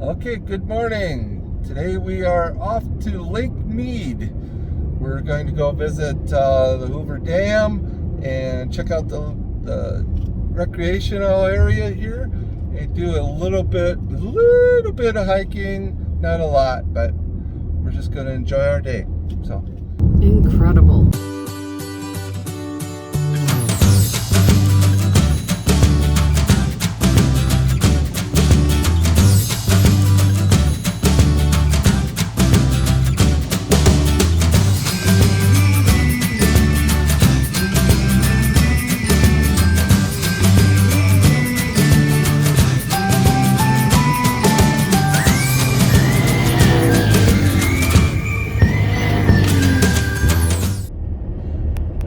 Okay, good morning. Today we are off to Lake Mead. We're going to go visit the Hoover Dam and check out the recreational area here and do a little bit of hiking. Not a lot, but we're just going to enjoy our day. So incredible.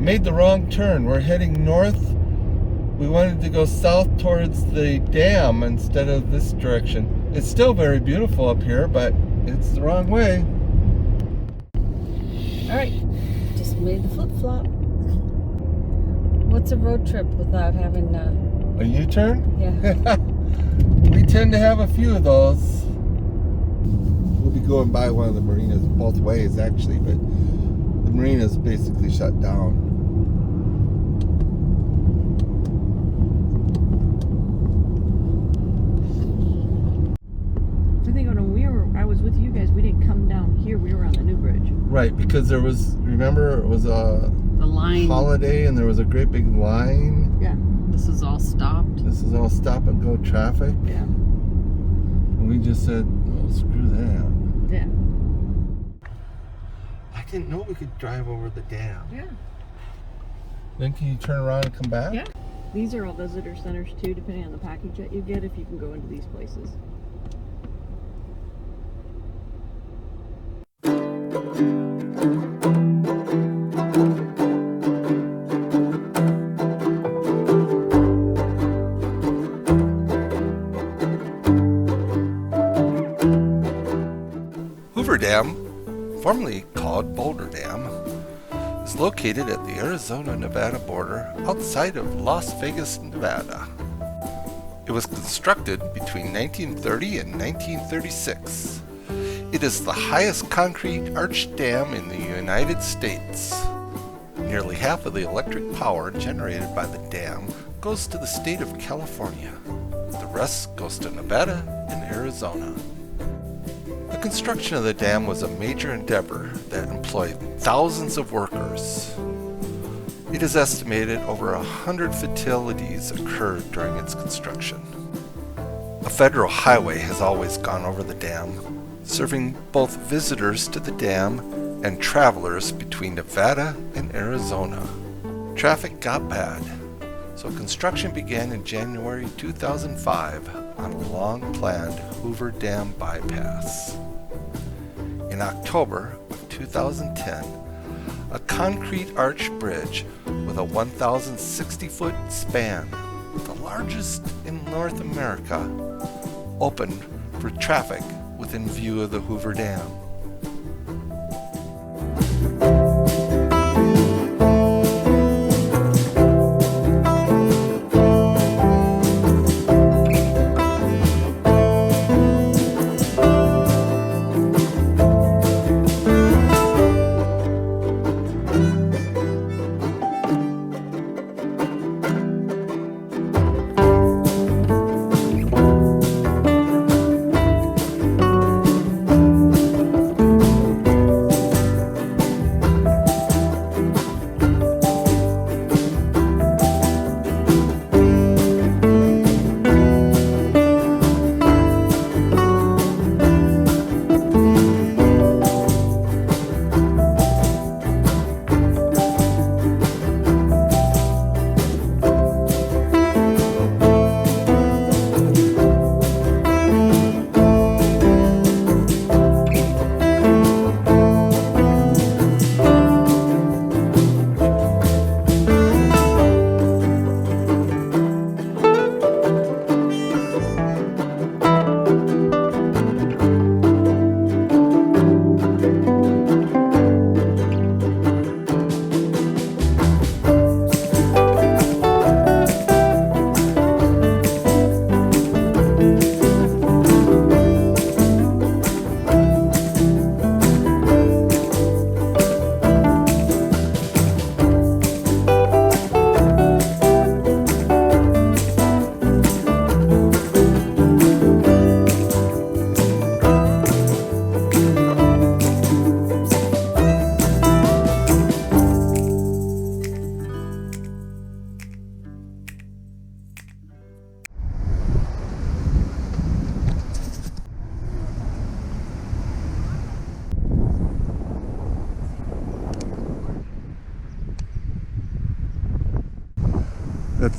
made the wrong turn. We're heading north. We wanted to go south towards the dam instead of this direction. It's still very beautiful up here, but it's the wrong way. Alright, just made the flip-flop. What's a road trip without having A U-turn? Yeah. We tend to have a few of those. We'll be going by one of the marinas both ways actually, but the marina's basically shut down. I think when I was with you guys, we didn't come down here. We were on the new bridge. Right, because there was, remember, it was a The line. holiday and there was a great big line. Yeah. This is all stopped. This is all stop and go traffic. Yeah. And we just said, well, screw that. Yeah. I didn't know we could drive over the dam. Yeah. Then can you turn around and come back? Yeah. These are all visitor centers too, depending on the package that you get, if you can go into these places. Hoover Dam, formerly called Boulder Dam, is located at the Arizona-Nevada border outside of Las Vegas, Nevada. It was constructed between 1930 and 1936. It is the highest concrete arch dam in the United States. Nearly half of the electric power generated by the dam goes to the state of California. The rest goes to Nevada and Arizona. The construction of the dam was a major endeavor that employed thousands of workers. It is estimated over 100 fatalities occurred during its construction. A federal highway has always gone over the dam, serving both visitors to the dam and travelers between Nevada and Arizona. Traffic got bad, so construction began in January 2005 on a long-planned Hoover Dam bypass. In October of 2010, a concrete arch bridge with a 1,060-foot span, the largest in North America, opened for traffic within view of the Hoover Dam.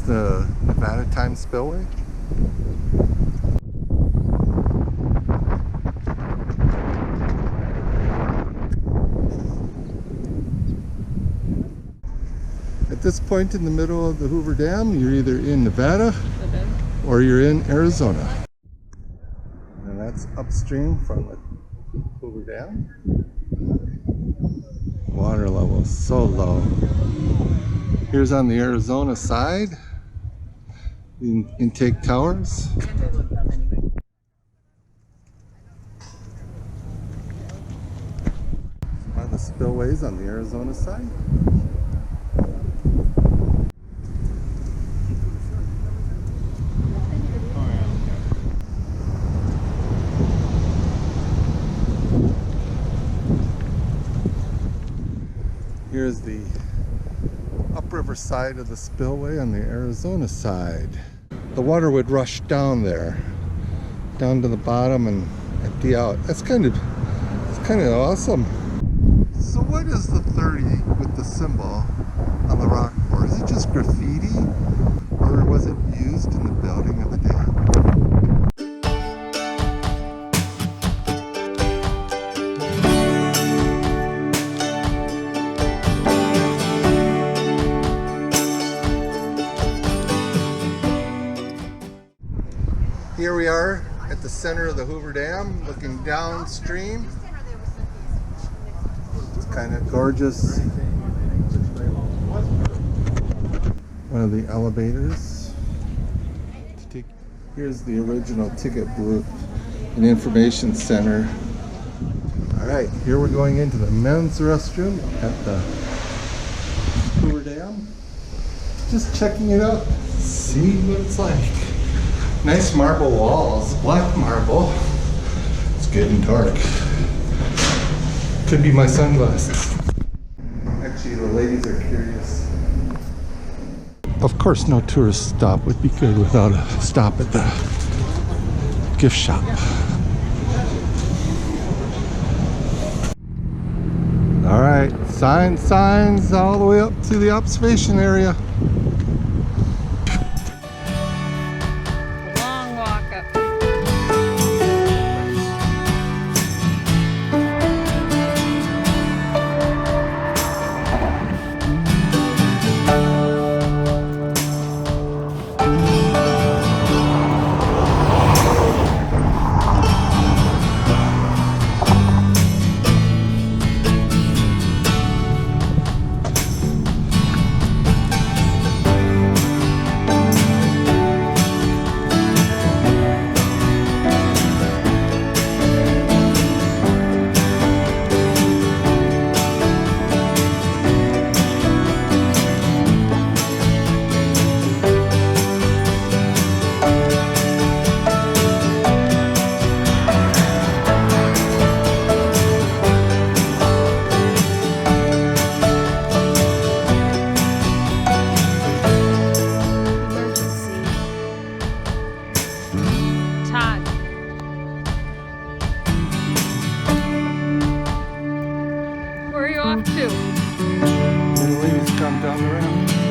the Nevada Times Spillway. At this point in the middle of the Hoover Dam, you're either in Nevada or you're in Arizona. And that's upstream from the Hoover Dam. Water level is so low. Here's on the Arizona side, the intake towers. Some of the spillways on the Arizona side. Here's the upriver side of the spillway on the Arizona side. The water would rush down there, down to the bottom and empty out. It's kind of awesome. So what is the 30 with the symbol on the rock for? Is it just graffiti, or was it used in the building of the dam? Here we are at the center of the Hoover Dam, looking downstream. It's kind of gorgeous. One of the elevators. Here's the original ticket booth and information center. All right, here we're going into the men's restroom at the Hoover Dam. Just checking it out, see what it's like. Nice marble walls, black marble. It's getting dark. Could be my sunglasses. Actually, the ladies are curious. Of course, no tourist stop would be good without a stop at the gift shop. All right, signs all the way up to the observation area. Where are you off to? And the ladies come down the ramp.